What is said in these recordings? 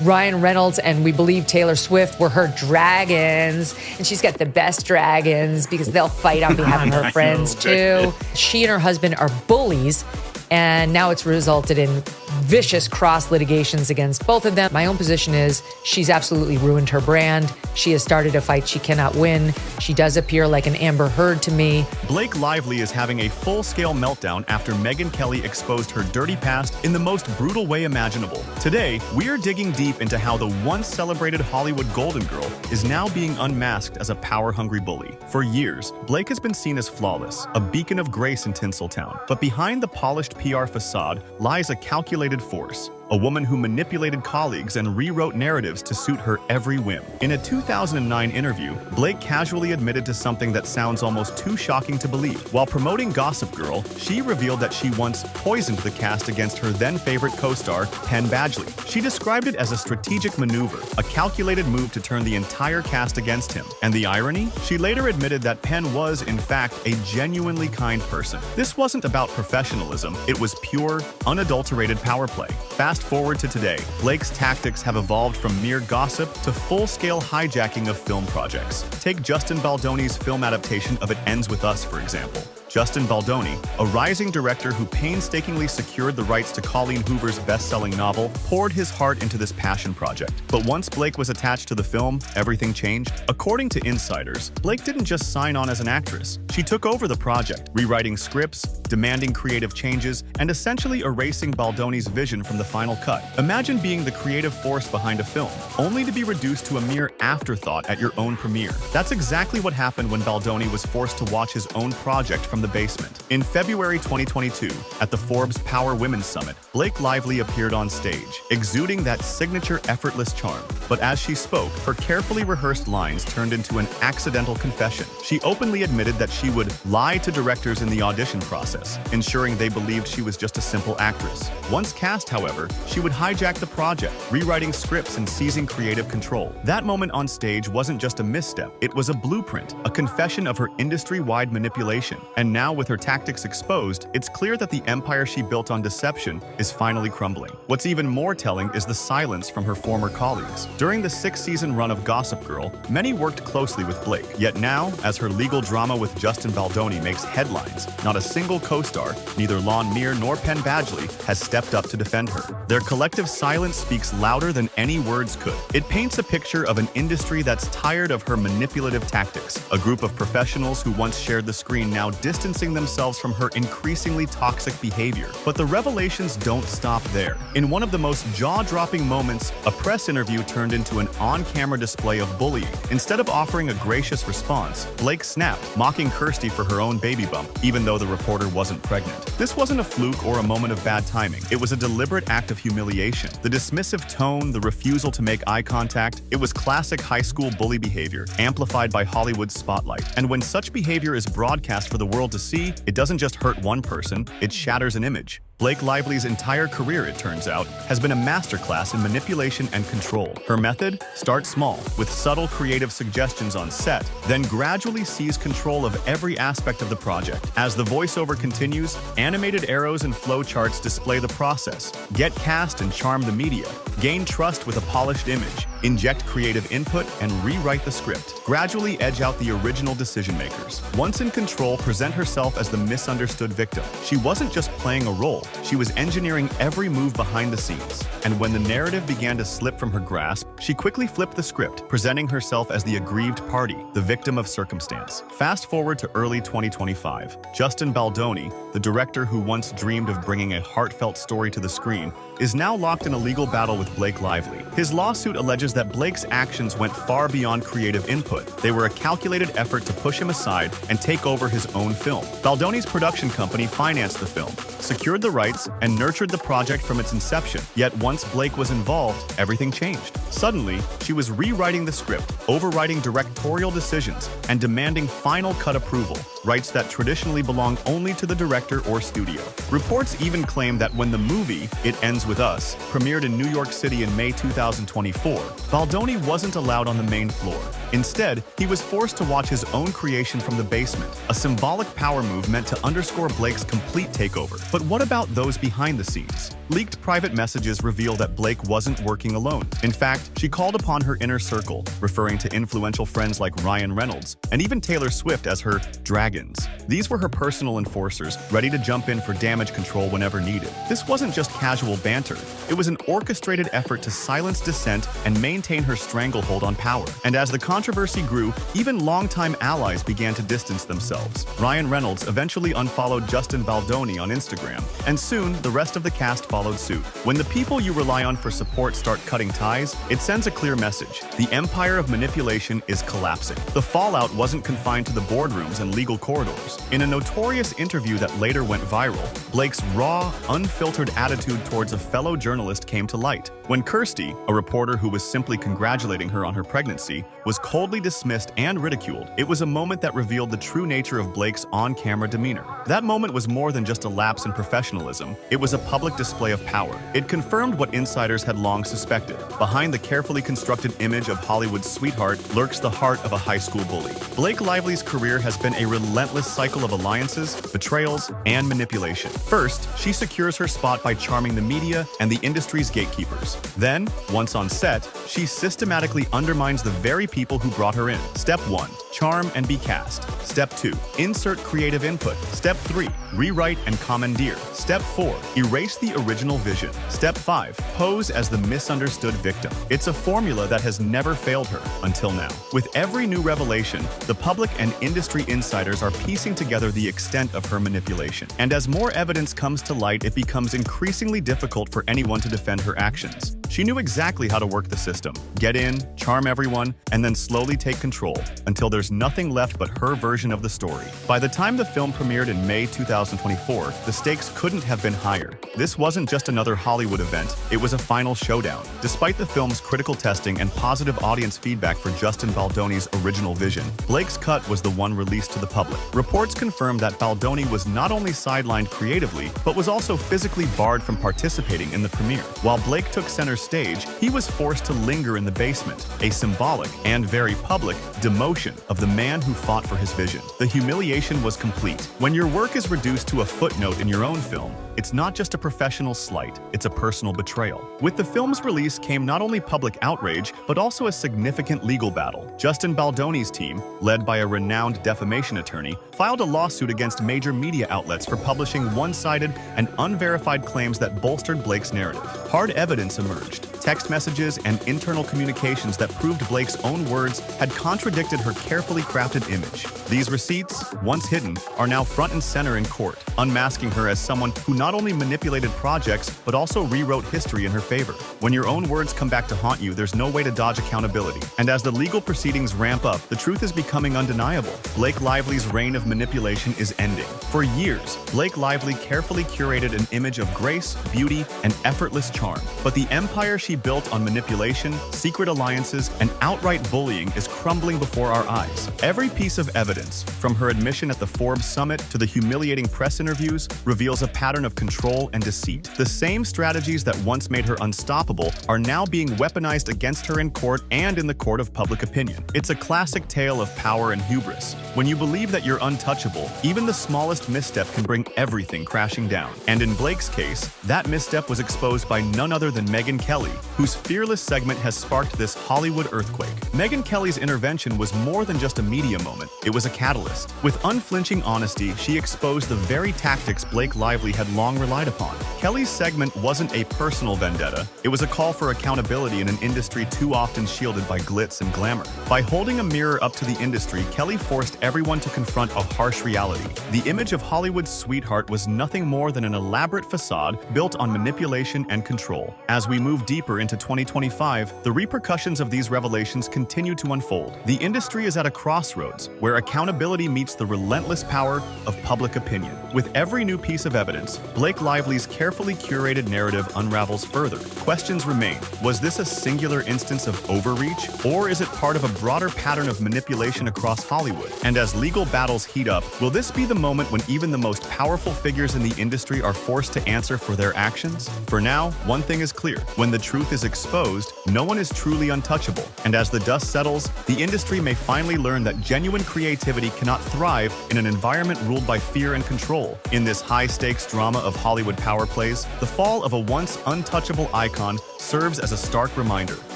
Ryan Reynolds and we believe Taylor Swift were her dragons. And she's got the best dragons because they'll fight on behalf of her friends too. She and her husband are bullies. And now it's resulted in vicious cross litigations against both of them. My own position is she's absolutely ruined her brand. She has started a fight she cannot win. She does appear like an Amber Heard to me. Blake Lively is having a full-scale meltdown after Megyn Kelly exposed her dirty past in the most brutal way imaginable. Today, we're digging deep into how the once-celebrated Hollywood Golden Girl is now being unmasked as a power-hungry bully. For years, Blake has been seen as flawless, a beacon of grace in Tinseltown. But behind the polished PR facade lies a calculated force. A woman who manipulated colleagues and rewrote narratives to suit her every whim. In a 2009 interview, Blake casually admitted to something that sounds almost too shocking to believe. While promoting Gossip Girl, she revealed that she once poisoned the cast against her then-favorite co-star, Penn Badgley. She described it as a strategic maneuver, a calculated move to turn the entire cast against him. And the irony? She later admitted that Penn was, in fact, a genuinely kind person. This wasn't about professionalism, it was pure, unadulterated power play. Fast forward to today, Blake's tactics have evolved from mere gossip to full-scale hijacking of film projects. Take Justin Baldoni's film adaptation of It Ends With Us, for example. Justin Baldoni, a rising director who painstakingly secured the rights to Colleen Hoover's best-selling novel, poured his heart into this passion project. But once Blake was attached to the film, everything changed. According to insiders, Blake didn't just sign on as an actress. She took over the project, rewriting scripts, demanding creative changes, and essentially erasing Baldoni's vision from the final cut. Imagine being the creative force behind a film, only to be reduced to a mere afterthought at your own premiere. That's exactly what happened when Baldoni was forced to watch his own project from the basement. In February 2022, at the Forbes Power Women's Summit, Blake Lively appeared on stage, exuding that signature effortless charm. But as she spoke, her carefully rehearsed lines turned into an accidental confession. She openly admitted that she would lie to directors in the audition process, ensuring they believed she was just a simple actress. Once cast, however, she would hijack the project, rewriting scripts and seizing creative control. That moment on stage wasn't just a misstep, it was a blueprint, a confession of her industry-wide manipulation. And now with her tactics exposed, it's clear that the empire she built on deception is finally crumbling. What's even more telling is the silence from her former colleagues. During the 6-season run of Gossip Girl, many worked closely with Blake. Yet now, as her legal drama with Justin Baldoni makes headlines, not a single co-star, neither Lon Mir nor Penn Badgley, has stepped up to defend her. Their collective silence speaks louder than any words could. It paints a picture of an industry that's tired of her manipulative tactics, a group of professionals who once shared the screen now distancing themselves from her increasingly toxic behavior. But the revelations don't stop there. In one of the most jaw-dropping moments, a press interview turned into an on-camera display of bullying. Instead of offering a gracious response, Blake snapped, mocking Kirsty for her own baby bump, even though the reporter wasn't pregnant. This wasn't a fluke or a moment of bad timing. It was a deliberate act of humiliation. The dismissive tone, the refusal to make eye contact, it was classic high school bully behavior, amplified by Hollywood's spotlight. And when such behavior is broadcast for the world to see, it doesn't just hurt one person, it shatters an image. Blake Lively's entire career, it turns out, has been a masterclass in manipulation and control. Her method? Start small, with subtle creative suggestions on set, then gradually seize control of every aspect of the project. As the voiceover continues, animated arrows and flowcharts display the process. Get cast and charm the media. Gain trust with a polished image. Inject creative input and rewrite the script. Gradually edge out the original decision-makers. Once in control, present herself as the misunderstood victim. She wasn't just playing a role, she was engineering every move behind the scenes. And when the narrative began to slip from her grasp, she quickly flipped the script, presenting herself as the aggrieved party, the victim of circumstance. Fast forward to early 2025. Justin Baldoni, the director who once dreamed of bringing a heartfelt story to the screen, is now locked in a legal battle with Blake Lively. His lawsuit alleges that Blake's actions went far beyond creative input. They were a calculated effort to push him aside and take over his own film. Baldoni's production company financed the film, secured the rights, and nurtured the project from its inception. Yet once Blake was involved, everything changed. Suddenly, she was rewriting the script, overriding directorial decisions, and demanding final cut approval, rights that traditionally belong only to the director or studio. Reports even claim that when the movie, It Ends With Us, premiered in New York City in May 2024, Baldoni wasn't allowed on the main floor. Instead, he was forced to watch his own creation from the basement, a symbolic power move meant to underscore Blake's complete takeover. But what about about those behind the scenes? Leaked private messages reveal that Blake wasn't working alone. In fact, she called upon her inner circle, referring to influential friends like Ryan Reynolds and even Taylor Swift as her dragons. These were her personal enforcers, ready to jump in for damage control whenever needed. This wasn't just casual banter. It was an orchestrated effort to silence dissent and maintain her stranglehold on power. And as the controversy grew, even longtime allies began to distance themselves. Ryan Reynolds eventually unfollowed Justin Baldoni on Instagram, and soon the rest of the cast followed suit. When the people you rely on for support start cutting ties, it sends a clear message. The empire of manipulation is collapsing. The fallout wasn't confined to the boardrooms and legal corridors. In a notorious interview that later went viral, Blake's raw, unfiltered attitude towards a fellow journalist came to light. When Kirsty, a reporter who was simply congratulating her on her pregnancy, was coldly dismissed and ridiculed, it was a moment that revealed the true nature of Blake's on-camera demeanor. That moment was more than just a lapse in professionalism. It was a public display of power. It confirmed what insiders had long suspected. Behind the carefully constructed image of Hollywood's sweetheart lurks the heart of a high school bully. Blake Lively's career has been a relentless cycle of alliances, betrayals, and manipulation. First, she secures her spot by charming the media and the industry's gatekeepers. Then, once on set, she systematically undermines the very people who brought her in. Step 1. Charm and be cast. Step 2. Insert creative input. Step 3. Rewrite and commandeer. Step 4. Erase the original vision. Step 5. Pose as the misunderstood victim. It's a formula that has never failed her until now. With every new revelation, the public and industry insiders are piecing together the extent of her manipulation. And as more evidence comes to light, it becomes increasingly difficult for anyone to defend her actions. She knew exactly how to work the system, get in, charm everyone, and then slowly take control until there's nothing left but her version of the story. By the time the film premiered in May 2024, the stakes couldn't have been higher. This wasn't just another Hollywood event, it was a final showdown. Despite the film's critical testing and positive audience feedback for Justin Baldoni's original vision, Blake's cut was the one released to the public. Reports confirmed that Baldoni was not only sidelined creatively, but was also physically barred from participating in the premiere. While Blake took center stage, he was forced to linger in the basement, a symbolic and very public demotion of the man who fought for his vision. The humiliation was complete. When your work is reduced to a footnote in your own film, it's not just a professional slight, it's a personal betrayal. With the film's release came not only public outrage, but also a significant legal battle. Justin Baldoni's team, led by a renowned defamation attorney, filed a lawsuit against major media outlets for publishing one-sided and unverified claims that bolstered Blake's narrative. Hard evidence emerged. Text messages and internal communications that proved Blake's own words had contradicted her carefully crafted image. These receipts, once hidden, are now front and center in court, unmasking her as someone who not only manipulated projects, but also rewrote history in her favor. When your own words come back to haunt you, there's no way to dodge accountability. And as the legal proceedings ramp up, the truth is becoming undeniable. Blake Lively's reign of manipulation is ending. For years, Blake Lively carefully curated an image of grace, beauty, and effortless charm. But the empire she built on manipulation, secret alliances, and outright bullying is crumbling before our eyes. Every piece of evidence, from her admission at the Forbes summit to the humiliating press interviews, reveals a pattern of control and deceit. The same strategies that once made her unstoppable are now being weaponized against her in court and in the court of public opinion. It's a classic tale of power and hubris. When you believe that you're untouchable, even the smallest misstep can bring everything crashing down. And in Blake's case, that misstep was exposed by none other than Megyn Kelly, whose fearless segment has sparked this Hollywood earthquake. Megyn Kelly's intervention was more than just a media moment, it was a catalyst. With unflinching honesty, she exposed the very tactics Blake Lively had long relied upon. Kelly's segment wasn't a personal vendetta, it was a call for accountability in an industry too often shielded by glitz and glamour. By holding a mirror up to the industry, Kelly forced everyone to confront a harsh reality. The image of Hollywood's sweetheart was nothing more than an elaborate facade built on manipulation and control. As we move deeper into 2025, the repercussions of these revelations continue to unfold. The industry is at a crossroads where accountability meets the relentless power of public opinion. With every new piece of evidence, Blake Lively's carefully curated narrative unravels further. Questions remain. Was this a singular instance of overreach, or is it part of a broader pattern of manipulation across Hollywood? And as legal battles heat up, will this be the moment when even the most powerful figures in the industry are forced to answer for their actions? For now, one thing is clear. When the truth truth is exposed, no one is truly untouchable. And as the dust settles, the industry may finally learn that genuine creativity cannot thrive in an environment ruled by fear and control. In this high-stakes drama of Hollywood power plays, the fall of a once untouchable icon serves as a stark reminder.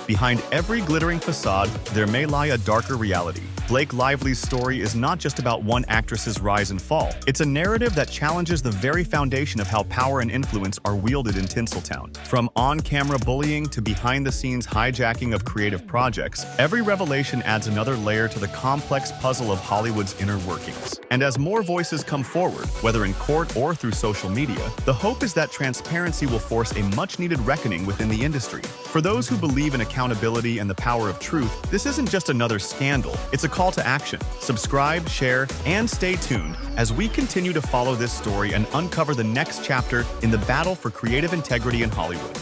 Behind every glittering facade, there may lie a darker reality. Blake Lively's story is not just about one actress's rise and fall. It's a narrative that challenges the very foundation of how power and influence are wielded in Tinseltown. From on-camera bullying to behind-the-scenes hijacking of creative projects, every revelation adds another layer to the complex puzzle of Hollywood's inner workings. And as more voices come forward, whether in court or through social media, the hope is that transparency will force a much-needed reckoning within the industry. For those who believe in accountability and the power of truth, this isn't just another scandal, it's a call to action. Subscribe, share, and stay tuned as we continue to follow this story and uncover the next chapter in the battle for creative integrity in Hollywood.